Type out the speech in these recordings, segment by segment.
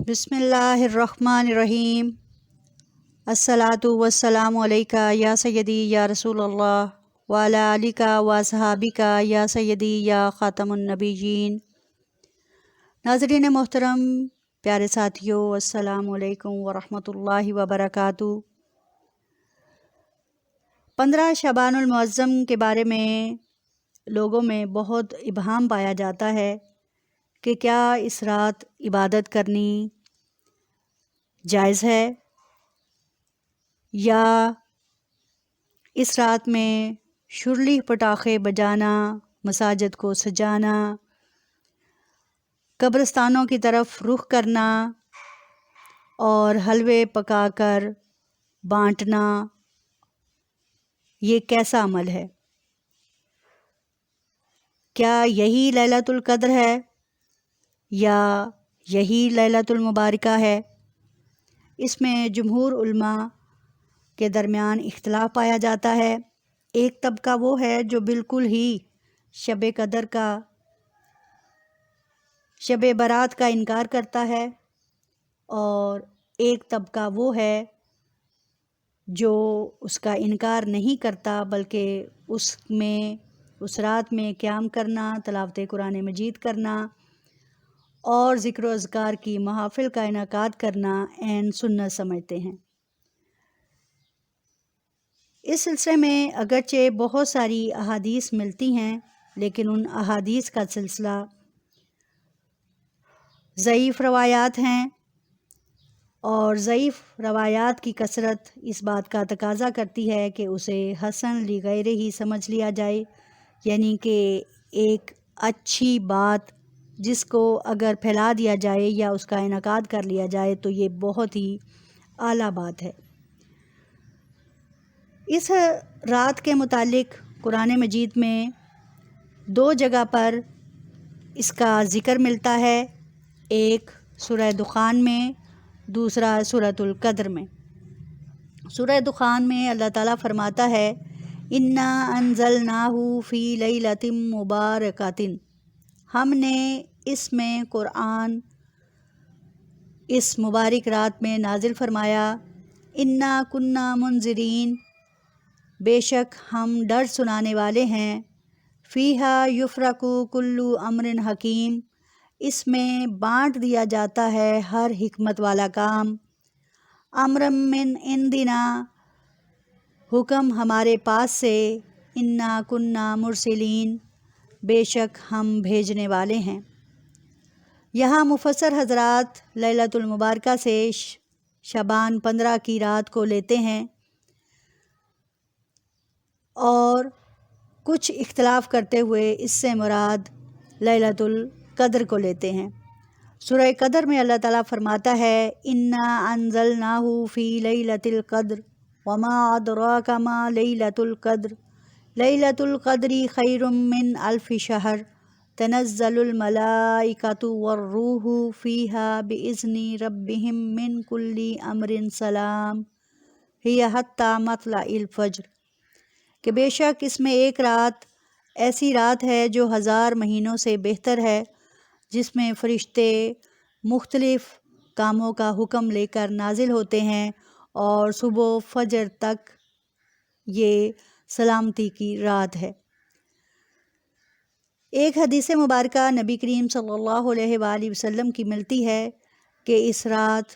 بسم اللہ الرحمن الرحیم۔ الصلاۃ والسلام علیکہ یا سیدی یا رسول اللہ وعلی آلکہ و صحابکہ یا سیدی یا خاتم النبیین۔ ناظرین محترم، پیارے ساتھیوں، السلام علیکم ورحمۃ اللہ وبرکاتہ۔ 15 شعبان المعظم کے بارے میں لوگوں میں بہت ابہام پایا جاتا ہے کہ کیا اس رات عبادت کرنی جائز ہے یا اس رات میں شرلی پٹاخے بجانا، مساجد کو سجانا، قبرستانوں کی طرف رخ کرنا اور حلوے پکا کر بانٹنا، یہ کیسا عمل ہے؟ کیا یہی لیلۃ القدر ہے یا یہی لیلۃ المبارکہ ہے؟ اس میں جمہور علماء کے درمیان اختلاف پایا جاتا ہے۔ ایک طبقہ وہ ہے جو بالکل ہی شب قدر کا، شب برات کا انکار کرتا ہے، اور ایک طبقہ وہ ہے جو اس کا انکار نہیں کرتا بلکہ اس رات میں قیام کرنا، تلاوت قرآن مجید کرنا اور ذکر و اذکار کی محافل کا انعقاد کرنا عین سنت سمجھتے ہیں۔ اس سلسلے میں اگرچہ بہت ساری احادیث ملتی ہیں، لیکن ان احادیث کا سلسلہ ضعیف روایات ہیں، اور ضعیف روایات کی کثرت اس بات کا تقاضا کرتی ہے کہ اسے حسن لغیرہ ہی سمجھ لیا جائے، یعنی کہ ایک اچھی بات جس کو اگر پھیلا دیا جائے یا اس کا انعقاد کر لیا جائے تو یہ بہت ہی اعلیٰ بات ہے۔ اس رات کے متعلق قرآن مجید میں 2 جگہ پر اس کا ذکر ملتا ہے، ایک سورہ دخان میں، دوسرا سورۃ القدر میں۔ سورہ دخان میں اللہ تعالیٰ فرماتا ہے، اِنَّا أَنزَلْنَاهُ فِي لَيْلَةٍ مُبَارَكَةٍ، ہم نے اس میں قرآن اس مبارک رات میں نازل فرمایا۔ اِنَّا كُنَّا مُنذِرِينَ، بے شک ہم ڈر سنانے والے ہیں۔ فِيهَا يُفْرَقُ كُلُّ أَمْرٍ حَكِيمٍ، اس میں بانٹ دیا جاتا ہے ہر حکمت والا کام۔ امرا من عندنا، حکم ہمارے پاس سے۔ انا کننا مرسلین، بے شک ہم بھیجنے والے ہیں۔ یہاں مفسر حضرات لیلۃ المبارکہ سے شعبان 15 کی رات کو لیتے ہیں، اور کچھ اختلاف کرتے ہوئے اس سے مراد لیلۃ القدر کو لیتے ہیں۔ سورہ قدر میں اللہ تعالیٰ فرماتا ہے، اِنَّا أَنزَلْنَاهُ فِي لَيْلَةِ الْقَدْرِ وَمَا أَدْرَاكَ مَا لَيْلَةُ الْقَدْرِ لَيْلَةُ الْقَدْرِ خَيْرٌ مِّنْ أَلْفِ شَهْرٍ تَنَزَّلُ الْمَلَائِكَةُ وَالرُّوحُ فِيهَا بِإِذْنِ رَبِّهِمْ مِنْ كُلِّ أَمْرٍ سَلَامٌ هِيَ حَتَّى مَطْلَعِ الْفَجْرِ، کہ بے شک اس میں ایک رات ایسی رات ہے جو 1000 مہینوں سے بہتر ہے، جس میں فرشتے مختلف کاموں کا حکم لے کر نازل ہوتے ہیں، اور صبح فجر تک یہ سلامتی کی رات ہے۔ ایک حدیث مبارکہ نبی کریم صلی اللہ علیہ وآلہ وسلم کی ملتی ہے کہ اس رات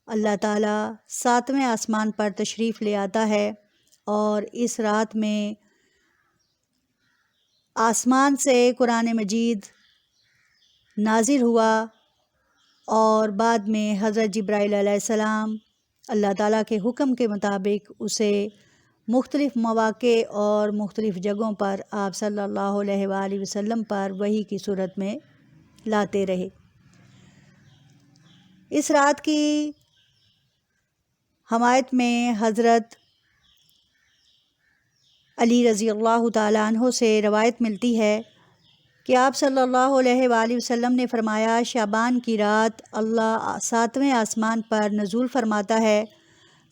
اللہ تعالیٰ 7ویں آسمان پر تشریف لے آتا ہے، اور اس رات میں آسمان سے قرآن مجید نازل ہوا، اور بعد میں حضرت جبرائیل علیہ السلام اللہ تعالیٰ کے حکم کے مطابق اسے مختلف مواقع اور مختلف جگہوں پر آپ صلی اللہ علیہ وآلہ وسلم پر وحی کی صورت میں لاتے رہے۔ اس رات کی حمایت میں حضرت علی رضی اللہ تعالیٰ عنہ سے روایت ملتی ہے کہ آپ صلی اللہ علیہ وآلہ وسلم نے فرمایا، شعبان کی رات اللہ 7ویں آسمان پر نزول فرماتا ہے،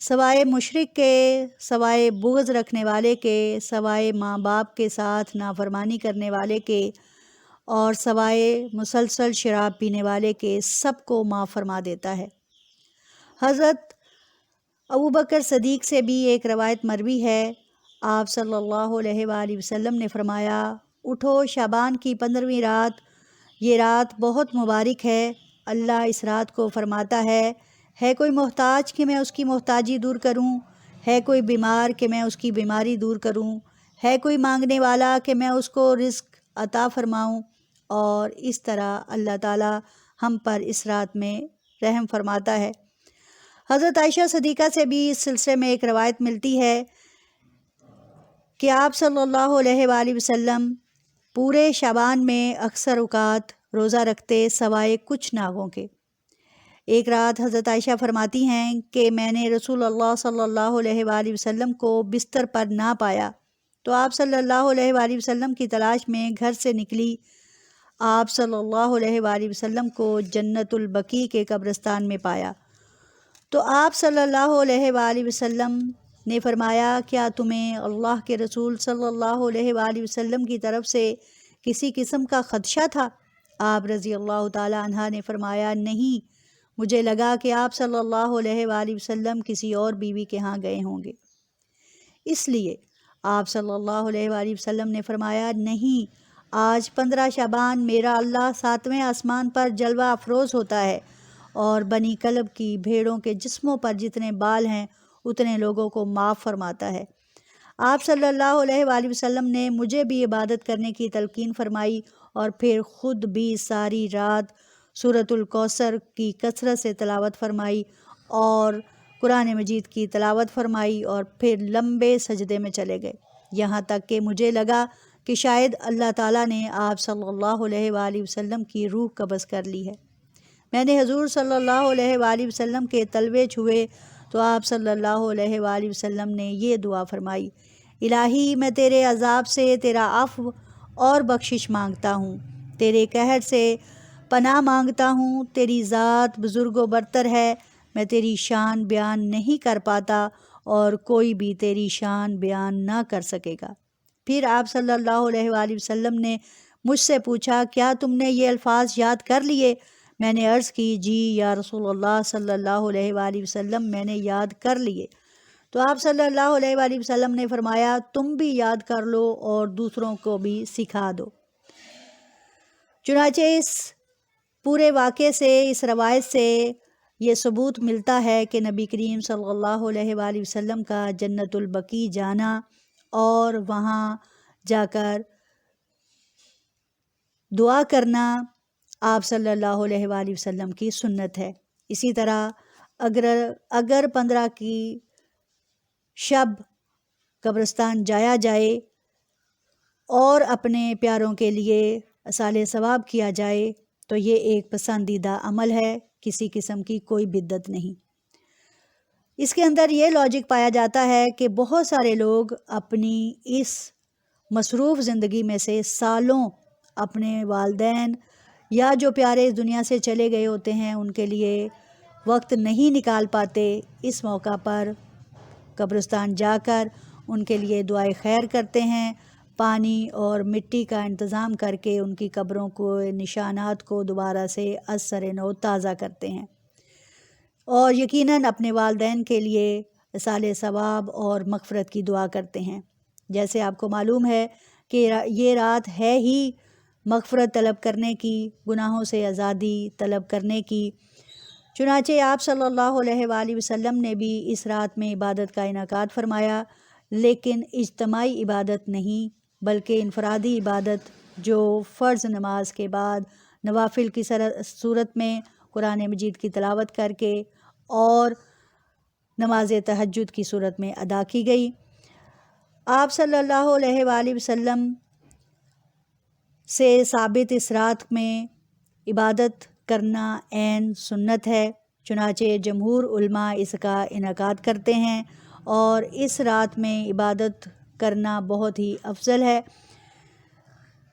سوائے مشرک کے، سوائے بغض رکھنے والے کے، سوائے ماں باپ کے ساتھ نافرمانی کرنے والے کے، اور سوائے مسلسل شراب پینے والے کے سب کو معاف فرما دیتا ہے۔ حضرت ابوبکر صدیق سے بھی ایک روایت مروی ہے، آپ صلی اللہ علیہ وآلہ وسلم نے فرمایا، اٹھو شعبان کی 15ویں رات، یہ رات بہت مبارک ہے۔ اللہ اس رات کو فرماتا ہے کوئی محتاج کہ میں اس کی محتاجی دور کروں، ہے کوئی بیمار کہ میں اس کی بیماری دور کروں، ہے کوئی مانگنے والا کہ میں اس کو رزق عطا فرماؤں۔ اور اس طرح اللہ تعالی ہم پر اس رات میں رحم فرماتا ہے۔ حضرت عائشہ صدیقہ سے بھی اس سلسلے میں ایک روایت ملتی ہے کہ آپ صلی اللہ علیہ وآلہ وسلم پورے شعبان میں اکثر اوقات روزہ رکھتے سوائے کچھ ناگوں کے۔ ایک رات حضرت عائشہ فرماتی ہیں کہ میں نے رسول اللہ صلی اللہ علیہ وآلہ وسلم کو بستر پر نہ پایا، تو آپ صلی اللہ علیہ وآلہ وسلم کی تلاش میں گھر سے نکلی۔ آپ صلی اللہ علیہ وآلہ وسلم کو جنت البقیع کے قبرستان میں پایا، تو آپ صلی اللہ علیہ وآلہ وسلم نے فرمایا، کیا تمہیں اللہ کے رسول صلی اللہ علیہ وآلہ وسلم کی طرف سے کسی قسم کا خدشہ تھا؟ آپ رضی اللہ تعالی عنہ نے فرمایا، نہیں، مجھے لگا کہ آپ صلی اللہ علیہ وآلہ وسلم کسی اور بیوی کے ہاں گئے ہوں گے، اس لیے آپ صلی اللہ علیہ وآلہ وسلم نے فرمایا، نہیں، آج 15 شعبان میرا اللہ 7ویں آسمان پر جلوہ افروز ہوتا ہے، اور بنی کلب کی بھیڑوں کے جسموں پر جتنے بال ہیں اتنے لوگوں کو معاف فرماتا ہے۔ آپ صلی اللہ علیہ وآلہ وسلم نے مجھے بھی عبادت کرنے کی تلقین فرمائی، اور پھر خود بھی ساری رات سورۃ الکوثر کی کثرت سے تلاوت فرمائی اور قرآن مجید کی تلاوت فرمائی، اور پھر لمبے سجدے میں چلے گئے، یہاں تک کہ مجھے لگا کہ شاید اللہ تعالیٰ نے آپ صلی اللہ علیہ وآلہ وسلم کی روح قبض کر لی ہے۔ میں نے حضور صلی اللہ علیہ وآلہ وسلم کے تلوے چھوئے تو آپ صلی اللہ علیہ وآلہ وسلم نے یہ دعا فرمائی، الہی میں تیرے عذاب سے تیرا عفو اور بخشش مانگتا ہوں، تیرے قہر سے پناہ مانگتا ہوں، تیری ذات بزرگ و برتر ہے، میں تیری شان بیان نہیں کر پاتا اور کوئی بھی تیری شان بیان نہ کر سکے گا۔ پھر آپ صلی اللہ علیہ وآلہ وسلم نے مجھ سے پوچھا، کیا تم نے یہ الفاظ یاد کر لیے؟ میں نے عرض کی، جی یا رسول اللہ صلی اللہ علیہ وآلہ وسلم، میں نے یاد کر لیے۔ تو آپ صلی اللہ علیہ وآلہ وسلم نے فرمایا، تم بھی یاد کر لو اور دوسروں کو بھی سکھا دو۔ چنانچہ اس پورے واقعے سے، اس روایت سے یہ ثبوت ملتا ہے کہ نبی کریم صلی اللہ علیہ وآلہ وسلم کا جنت البقیع جانا اور وہاں جا کر دعا کرنا آپ صلی اللہ علیہ وآلہ وسلم کی سنت ہے۔ اسی طرح اگر 15 کی شب قبرستان جایا جائے اور اپنے پیاروں کے لیے اصالِ ثواب کیا جائے تو یہ ایک پسندیدہ عمل ہے، کسی قسم کی کوئی بدعت نہیں۔ اس کے اندر یہ لاجک پایا جاتا ہے کہ بہت سارے لوگ اپنی اس مصروف زندگی میں سے سالوں اپنے والدین یا جو پیارے اس دنیا سے چلے گئے ہوتے ہیں ان کے لیے وقت نہیں نکال پاتے۔ اس موقع پر قبرستان جا کر ان کے لیے دعائے خیر کرتے ہیں، پانی اور مٹی کا انتظام کر کے ان کی قبروں کو، نشانات کو دوبارہ سے از سر نو تازہ کرتے ہیں، اور یقیناً اپنے والدین کے لیے اصالِ ثواب اور مغفرت کی دعا کرتے ہیں۔ جیسے آپ کو معلوم ہے کہ یہ رات ہے ہی مغفرت طلب کرنے کی، گناہوں سے آزادی طلب کرنے کی، چنانچہ آپ صلی اللہ علیہ وآلہ وسلم نے بھی اس رات میں عبادت کا انعقاد فرمایا، لیکن اجتماعی عبادت نہیں بلکہ انفرادی عبادت، جو فرض نماز کے بعد نوافل کی صورت میں قرآن مجید کی تلاوت کر کے اور نماز تہجد کی صورت میں ادا کی گئی۔ آپ صلی اللہ علیہ وآلہ وسلم سے ثابت اس رات میں عبادت کرنا عین سنت ہے، چنانچہ جمہور علماء اس کا انعقاد کرتے ہیں اور اس رات میں عبادت کرنا بہت ہی افضل ہے۔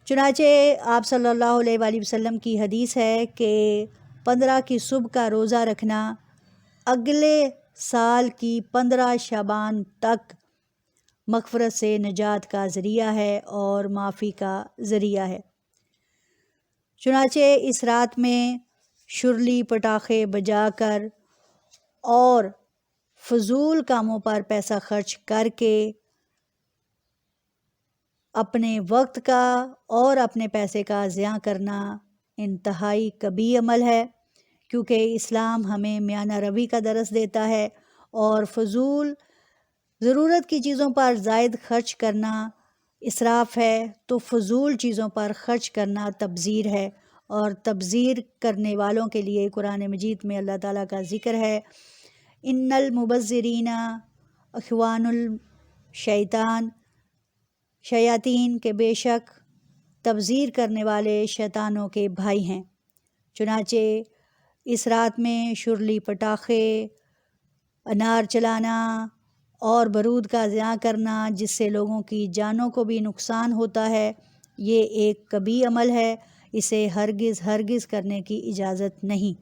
چنانچہ آپ صلی اللہ علیہ وآلہ وسلم کی حدیث ہے کہ 15 کی صبح کا روزہ رکھنا اگلے سال کی 15 شعبان تک مغفرت سے نجات کا ذریعہ ہے اور معافی کا ذریعہ ہے۔ چنانچہ اس رات میں شرلی پٹاخے بجا کر اور فضول کاموں پر پیسہ خرچ کر کے اپنے وقت کا اور اپنے پیسے کا ضیاع کرنا انتہائی کبیح عمل ہے، کیونکہ اسلام ہمیں میانہ روی کا درس دیتا ہے، اور فضول ضرورت کی چیزوں پر زائد خرچ کرنا اسراف ہے، تو فضول چیزوں پر خرچ کرنا تبذیر ہے، اور تبذیر کرنے والوں کے لیے قرآن مجید میں اللہ تعالیٰ کا ذکر ہے، ان المبذرین اخوان الشیطان، شیاطین کے بے شک تبذیر کرنے والے شیطانوں کے بھائی ہیں۔ چنانچہ اس رات میں شرلی پٹاخے، انار چلانا اور بارود کا ضیاع کرنا جس سے لوگوں کی جانوں کو بھی نقصان ہوتا ہے، یہ ایک کبیح عمل ہے، اسے ہرگز کرنے کی اجازت نہیں۔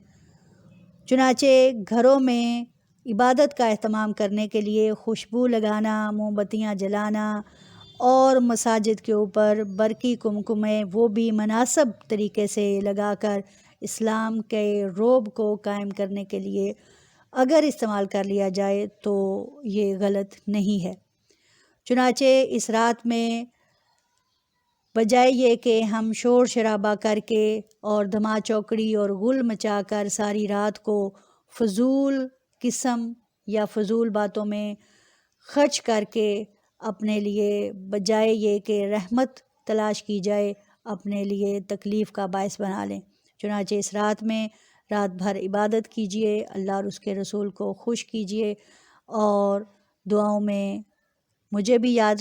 چنانچہ گھروں میں عبادت کا اہتمام کرنے کے لیے خوشبو لگانا، موم بتیاں جلانا اور مساجد کے اوپر برقی کمکمے وہ بھی مناسب طریقے سے لگا کر اسلام کے رعب کو قائم کرنے کے لیے اگر استعمال کر لیا جائے تو یہ غلط نہیں ہے۔ چنانچہ اس رات میں بجائے یہ کہ ہم شور شرابہ کر کے اور دھما چوکڑی اور غل مچا کر ساری رات کو فضول قسم یا فضول باتوں میں خرچ کر کے اپنے لیے بجائے یہ کہ رحمت تلاش کی جائے اپنے لیے تکلیف کا باعث بنا لیں۔ چنانچہ اس رات میں رات بھر عبادت کیجئے، اللہ اور اس کے رسول کو خوش کیجئے، اور دعاؤں میں مجھے بھی یاد